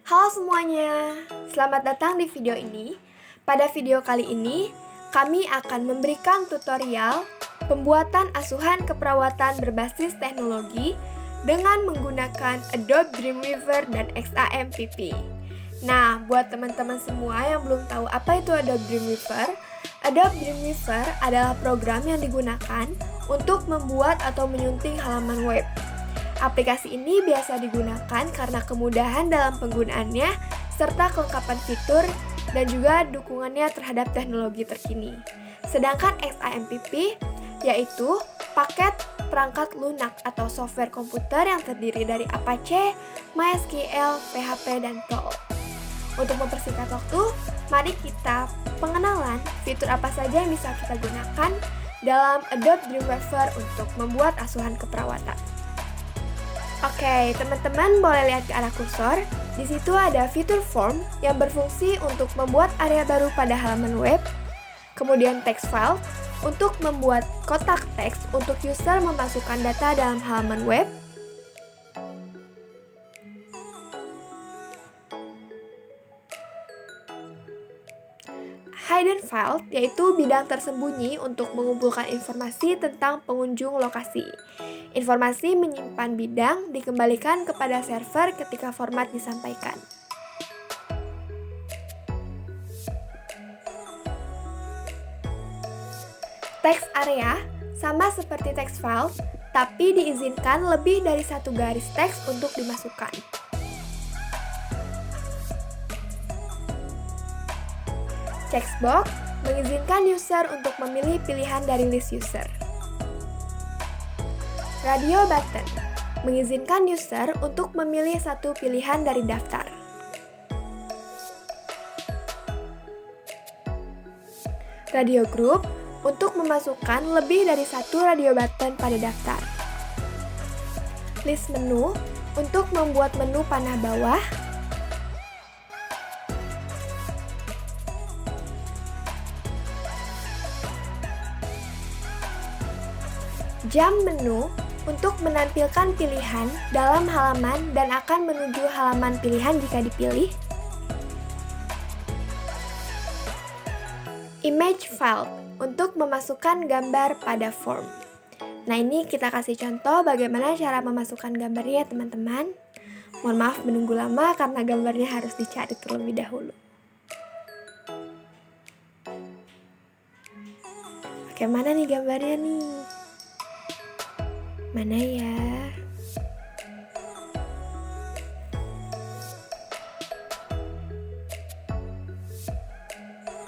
Halo semuanya, selamat datang di video ini. Pada video kali ini, kami akan memberikan tutorial pembuatan asuhan keperawatan berbasis teknologi dengan menggunakan Adobe Dreamweaver dan XAMPP. Nah, buat teman-teman semua yang belum tahu apa itu Adobe Dreamweaver adalah program yang digunakan untuk membuat atau menyunting halaman web. Aplikasi ini biasa digunakan karena kemudahan dalam penggunaannya serta kelengkapan fitur dan juga dukungannya terhadap teknologi terkini. Sedangkan XAMPP yaitu paket perangkat lunak atau software komputer yang terdiri dari Apache, MySQL, PHP, dan Perl. Untuk mempersingkat waktu, mari kita pengenalan fitur apa saja yang bisa kita gunakan dalam Adobe Dreamweaver untuk membuat asuhan keperawatan. Oke, teman-teman boleh lihat ke arah kursor. Di situ ada fitur form yang berfungsi untuk membuat area baru pada halaman web. Kemudian text file untuk membuat kotak teks untuk user memasukkan data dalam halaman web. Hidden file yaitu bidang tersembunyi untuk mengumpulkan informasi tentang pengunjung lokasi. Informasi menyimpan bidang dikembalikan kepada server ketika format disampaikan. Text area sama seperti text file, tapi diizinkan lebih dari satu garis teks untuk dimasukkan. Checkbox mengizinkan user untuk memilih pilihan dari list user. Radio button mengizinkan user untuk memilih satu pilihan dari daftar. Radio group untuk memasukkan lebih dari satu radio button pada daftar. List menu untuk membuat menu panah bawah. Jam menu untuk menampilkan pilihan dalam halaman dan akan menuju halaman pilihan jika dipilih. Image file untuk memasukkan gambar pada form. Nah, ini kita kasih contoh bagaimana cara memasukkan gambarnya, teman-teman. Mohon maaf menunggu lama karena gambarnya harus dicari terlebih dahulu. Oke, mana nih gambarnya nih? Mana ya?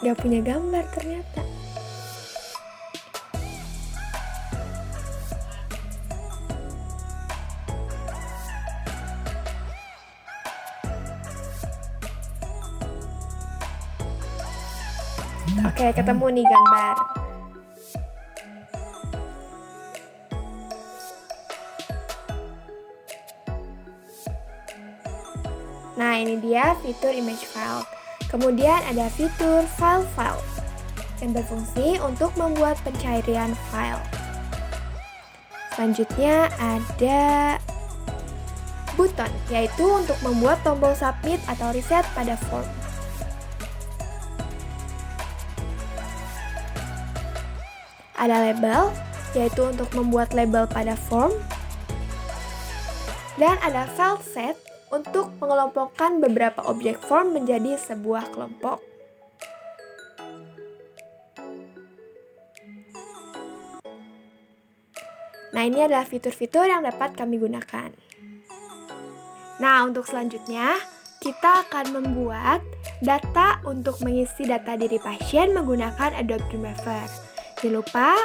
Gak punya gambar ternyata. Oke, ketemu nih gambar. Nah, ini dia fitur image file. Kemudian ada fitur file yang berfungsi untuk membuat pencarian file. Selanjutnya ada button, yaitu untuk membuat tombol submit atau reset pada form. Ada label, yaitu untuk membuat label pada form. Dan ada file set untuk mengelompokkan beberapa objek form menjadi sebuah kelompok. Nah, ini adalah fitur-fitur yang dapat kami gunakan. Nah, untuk selanjutnya, kita akan membuat data untuk mengisi data diri pasien menggunakan Adobe Dreamweaver. Jangan lupa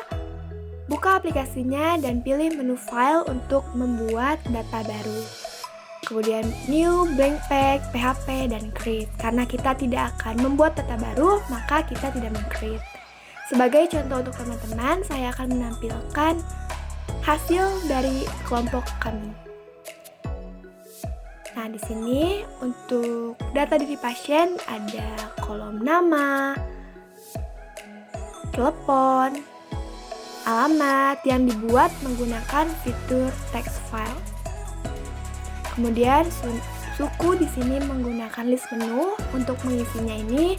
buka aplikasinya dan pilih menu file untuk membuat data baru. Kemudian new, blank page, PHP, dan create. Karena kita tidak akan membuat data baru, maka kita tidak meng-create. Sebagai contoh untuk teman-teman, saya akan menampilkan hasil dari kelompok kami. Nah, di sini untuk data diri pasien ada kolom nama, telepon, alamat yang dibuat menggunakan fitur text file. Kemudian suku di sini menggunakan list menu. Untuk mengisinya ini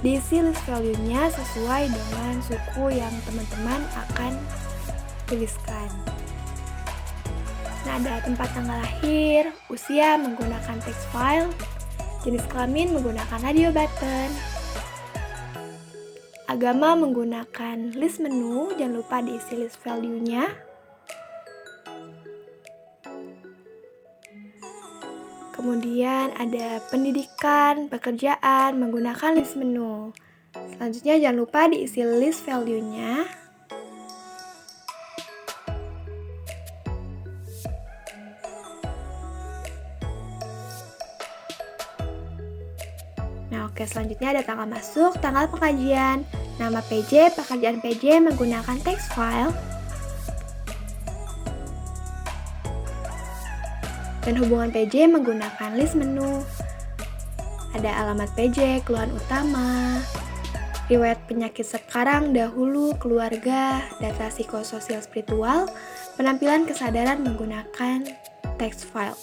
diisi list value-nya sesuai dengan suku yang teman-teman akan tuliskan. Nah, ada tempat tanggal lahir, usia menggunakan text file, jenis kelamin menggunakan radio button, agama menggunakan list menu, jangan lupa diisi list value-nya. Kemudian ada pendidikan, pekerjaan menggunakan list menu. Selanjutnya jangan lupa diisi list value-nya. Nah, oke, selanjutnya ada tanggal masuk, tanggal pengkajian, nama PJ, pekerjaan PJ menggunakan text file, dan hubungan PJ menggunakan list menu. Ada alamat PJ, keluhan utama, riwayat penyakit sekarang, dahulu, keluarga, data psikososial spiritual, penampilan kesadaran menggunakan text file.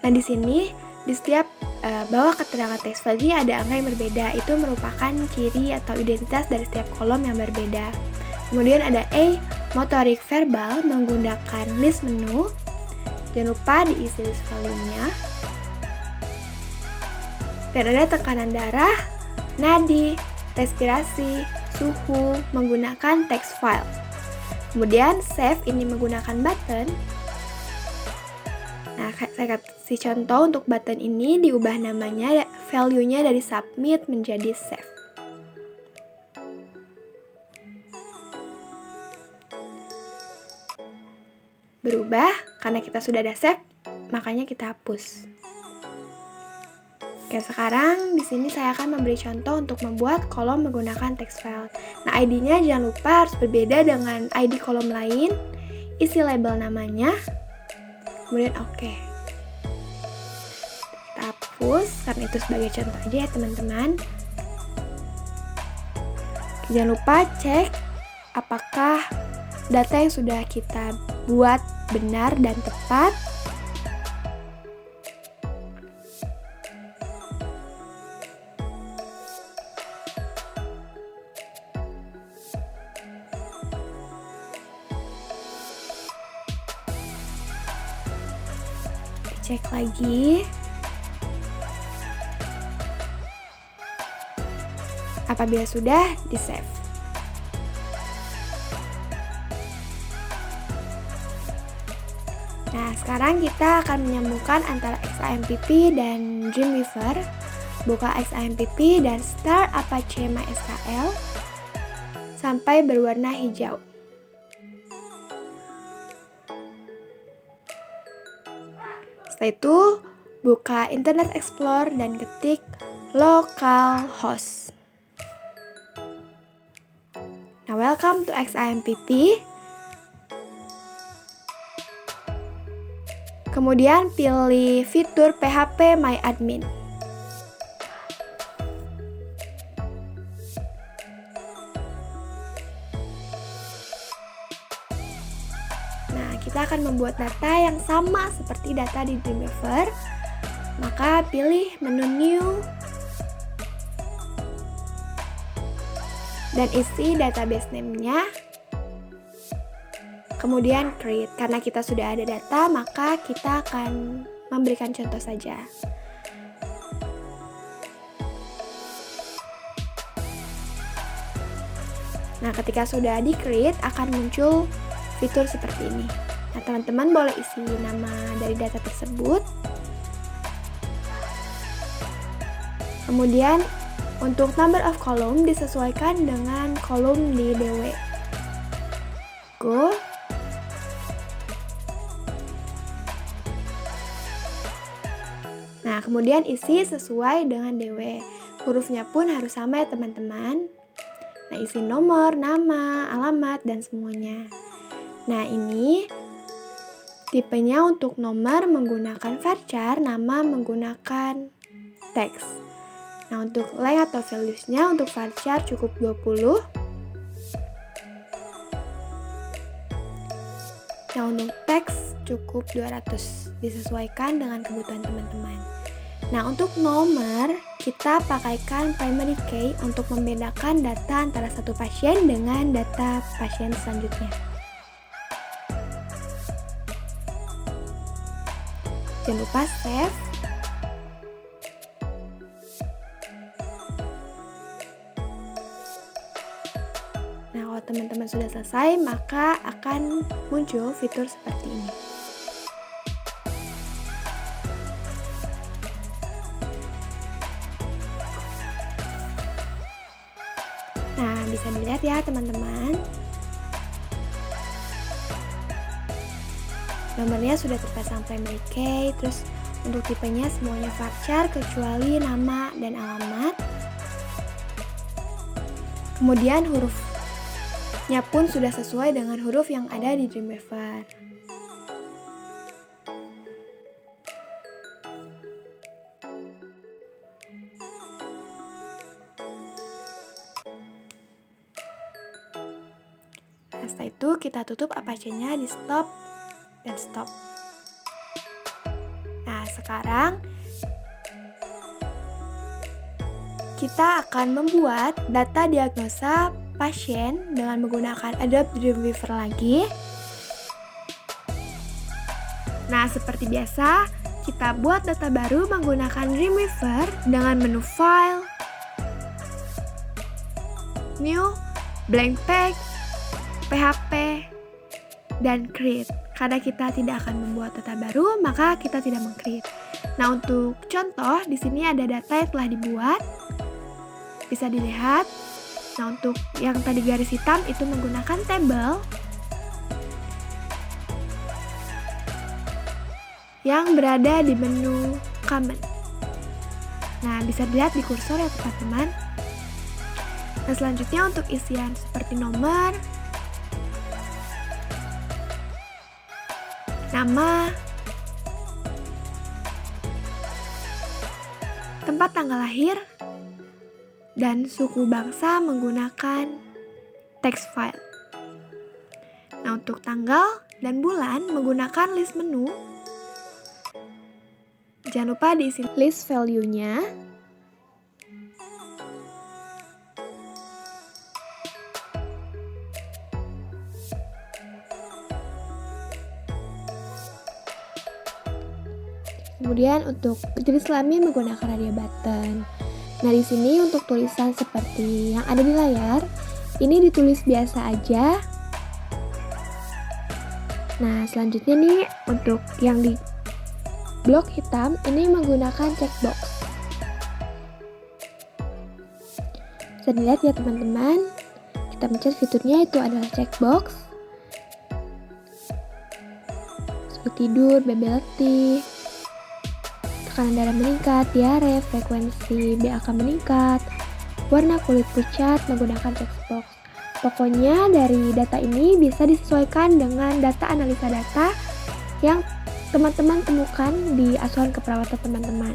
Nah, di sini di setiap bawah keterangan text file ini ada angka yang berbeda. Itu merupakan ciri atau identitas dari setiap kolom yang berbeda. Kemudian ada A, motorik verbal menggunakan list menu. Jangan lupa diisi list value-nya. Dan ada tekanan darah, nadi, respirasi, suhu menggunakan text file. Kemudian save ini menggunakan button. Nah, saya kasih contoh untuk button ini diubah namanya, value-nya dari submit menjadi save. Berubah karena kita sudah ada save, makanya kita hapus. Oke, sekarang di sini saya akan memberi contoh untuk membuat kolom menggunakan text file. Nah, ID-nya jangan lupa harus berbeda dengan ID kolom lain. Isi label namanya. Kemudian oke. Kita hapus karena itu sebagai contoh aja ya teman-teman. Jangan lupa cek apakah data yang sudah kita buat benar dan tepat. Cek lagi. Apabila sudah, di-save. Nah, sekarang kita akan menyambungkan antara XAMPP dan Dreamweaver. Buka XAMPP dan start Apache MySQL sampai berwarna hijau. Setelah itu, buka Internet Explorer dan ketik localhost. Nah, welcome to XAMPP. Kemudian pilih fitur PHP My Admin. Kita akan membuat data yang sama seperti data di Dreamweaver. Maka pilih menu New dan isi database name-nya. Kemudian create. Karena kita sudah ada data, maka kita akan memberikan contoh saja. Nah, ketika sudah di create akan muncul fitur seperti ini. Nah, teman-teman boleh isi nama dari data tersebut. Kemudian, untuk number of column disesuaikan dengan kolom di DW. Go. Nah, kemudian isi sesuai dengan DW. Hurufnya pun harus sama ya teman-teman. Nah, isi nomor, nama, alamat, dan semuanya. Nah, ini tipenya untuk nomor menggunakan varchar, nama menggunakan teks. Nah, untuk length atau values-nya untuk varchar cukup 20. Nah, untuk teks cukup 200, disesuaikan dengan kebutuhan teman-teman. Nah, untuk nomor, kita pakaikan primary key untuk membedakan data antara satu pasien dengan data pasien selanjutnya. Jangan lupa save. Nah, kalau teman-teman sudah selesai, maka akan muncul fitur seperti ini. Nah, bisa dilihat ya teman-teman. Nomornya sudah terpasang primary key, terus untuk tipenya semuanya varchar kecuali nama dan alamat. Kemudian hurufnya pun sudah sesuai dengan huruf yang ada di Dreamweaver. Nah, setelah itu kita tutup Apache-nya di stop dan stop. Nah, sekarang kita akan membuat data diagnosa pasien dengan menggunakan Adobe Dreamweaver lagi. Nah, seperti biasa, kita buat data baru menggunakan Dreamweaver dengan menu File, New, Blank Page, PHP, dan Create. Karena kita tidak akan membuat data baru, maka kita tidak meng-create. Nah, untuk contoh, di sini ada data yang telah dibuat. Bisa dilihat. Nah, untuk yang tadi garis hitam itu menggunakan table yang berada di menu Common. Nah, bisa dilihat di kursor ya teman-teman. Nah, selanjutnya untuk isian seperti nomor, nama, tempat tanggal lahir, dan suku bangsa menggunakan text file. Nah, untuk tanggal dan bulan menggunakan list menu. Jangan lupa diisi list value-nya. Kemudian untuk jenis kelamin menggunakan radio button. Nah, di sini untuk tulisan seperti yang ada di layar, ini ditulis biasa aja. Nah, selanjutnya nih untuk yang di blok hitam ini menggunakan checkbox. Bisa dilihat ya teman-teman. Kita pencet fiturnya itu adalah checkbox. Seperti tidur, baby letih, tekanan darah meningkat, diare, frekuensi BAK meningkat, warna kulit pucat menggunakan checkbox. Pokoknya dari data ini bisa disesuaikan dengan data analisa data yang teman-teman temukan di asuhan keperawatan teman-teman.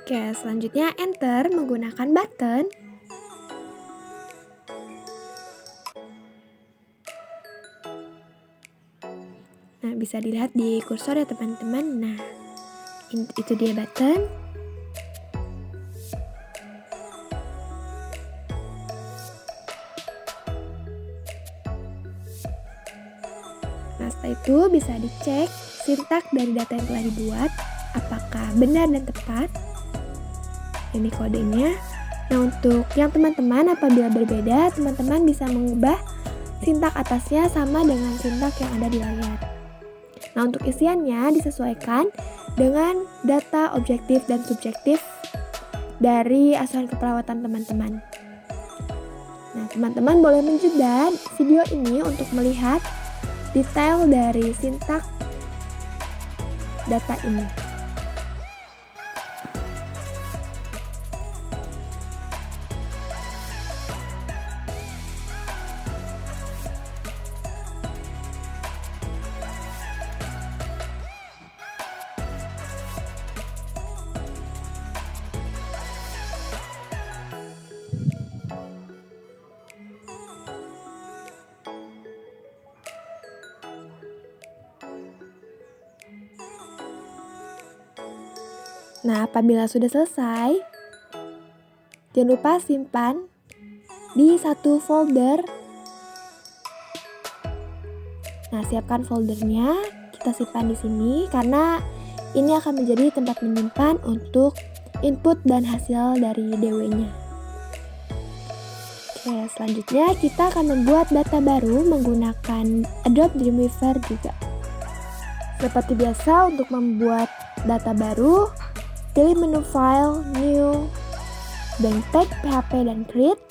Oke, selanjutnya enter menggunakan button. Nah, bisa dilihat di kursor ya teman-teman. Nah, itu dia button. Nah, setelah itu bisa dicek sintak dari data yang telah dibuat, apakah benar dan tepat. Ini kodenya. Nah, untuk yang teman-teman apabila berbeda, teman-teman bisa mengubah sintak atasnya sama dengan sintak yang ada di layar. Nah, untuk isiannya disesuaikan dengan data objektif dan subjektif dari asuhan keperawatan teman-teman. Nah, teman-teman boleh menjeda video ini untuk melihat detail dari sintak data ini. Nah, apabila sudah selesai, jangan lupa simpan di satu folder. Nah, siapkan foldernya, kita simpan di sini karena ini akan menjadi tempat menyimpan untuk input dan hasil dari DW-nya. Oke, selanjutnya kita akan membuat data baru menggunakan Adobe Dreamweaver juga. Seperti biasa, untuk membuat data baru, pilih menu File, New, Blank Text, PHP, dan Create.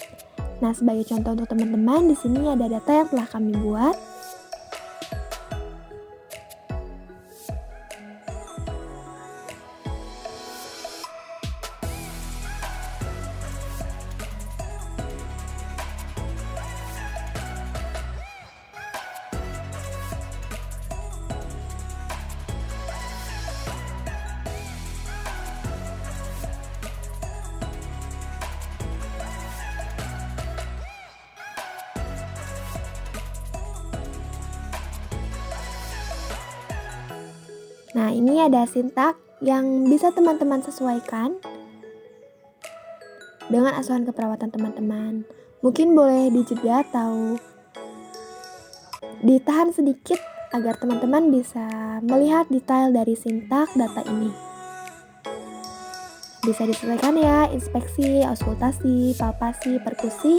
Nah, sebagai contoh untuk teman-teman, di sini ada data yang telah kami buat. Nah, ini ada sintak yang bisa teman-teman sesuaikan dengan asuhan keperawatan teman-teman. Mungkin boleh dijeda atau ditahan sedikit agar teman-teman bisa melihat detail dari sintak data ini. Bisa disesuaikan ya, inspeksi, auskultasi, palpasi, perkusi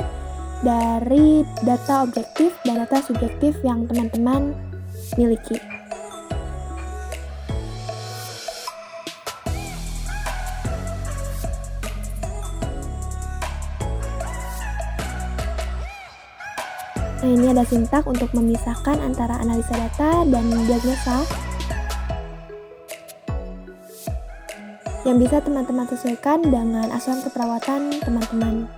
dari data objektif dan data subjektif yang teman-teman miliki. Nah, ini ada sintak untuk memisahkan antara analisa data dan diagnosa yang bisa teman-teman sesuaikan dengan asuhan keperawatan teman-teman.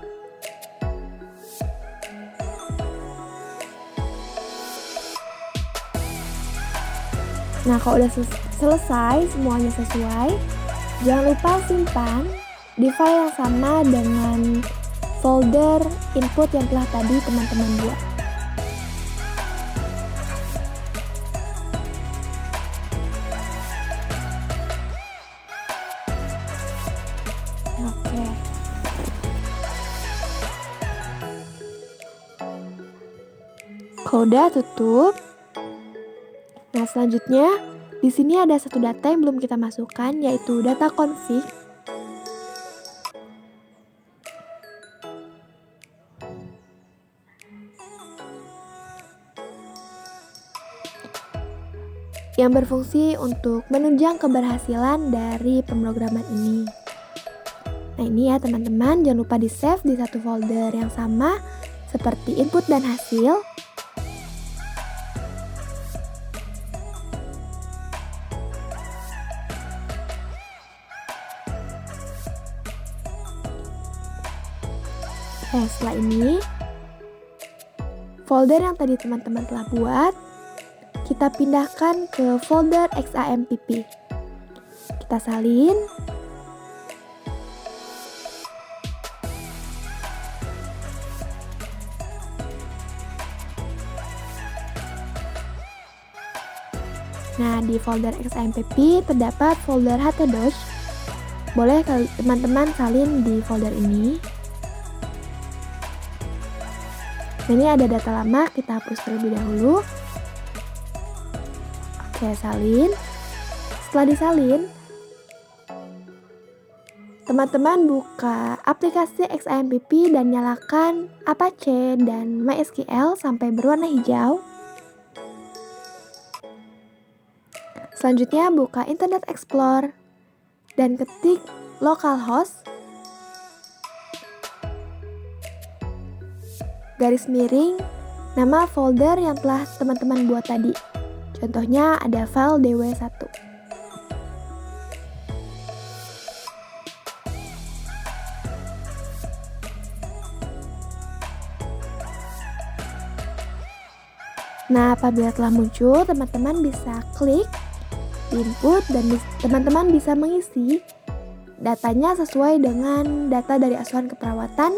Nah, kalau udah selesai, semuanya sesuai, jangan lupa simpan di file yang sama dengan folder input yang telah tadi teman-teman buat. Oke. Kalau udah tutup. Nah, selanjutnya di sini ada satu data yang belum kita masukkan, yaitu data config. Yang berfungsi untuk menunjang keberhasilan dari pemrograman ini. Nah, ini ya teman-teman, jangan lupa di-save di satu folder yang sama seperti input dan hasil. Setelah ini, folder yang tadi teman-teman telah buat, kita pindahkan ke folder XAMPP. Kita salin. Nah, di folder XAMPP terdapat folder htdocs. Boleh teman-teman salin di folder ini. Nah, ini ada data lama, kita hapus terlebih dahulu. Oke, salin. Setelah disalin, teman-teman buka aplikasi XAMPP dan nyalakan Apache dan MySQL sampai berwarna hijau. Selanjutnya buka Internet Explorer dan ketik localhost garis miring nama folder yang telah teman-teman buat tadi. Contohnya ada file dw1. Nah, apabila telah muncul, teman-teman bisa klik input dan teman-teman bisa mengisi datanya sesuai dengan data dari asuhan keperawatan.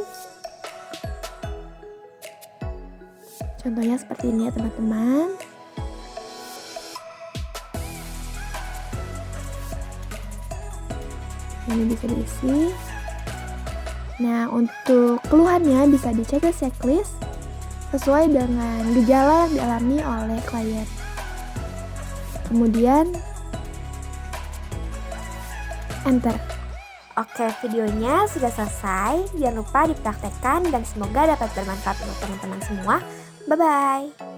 Contohnya seperti ini ya teman-teman. Ini bisa diisi. Nah, untuk keluhannya bisa dicek ke checklist sesuai dengan gejala yang dialami oleh klien. Kemudian enter. Oke, videonya sudah selesai. Jangan lupa dipraktekkan dan semoga dapat bermanfaat untuk teman-teman semua. Bye-bye.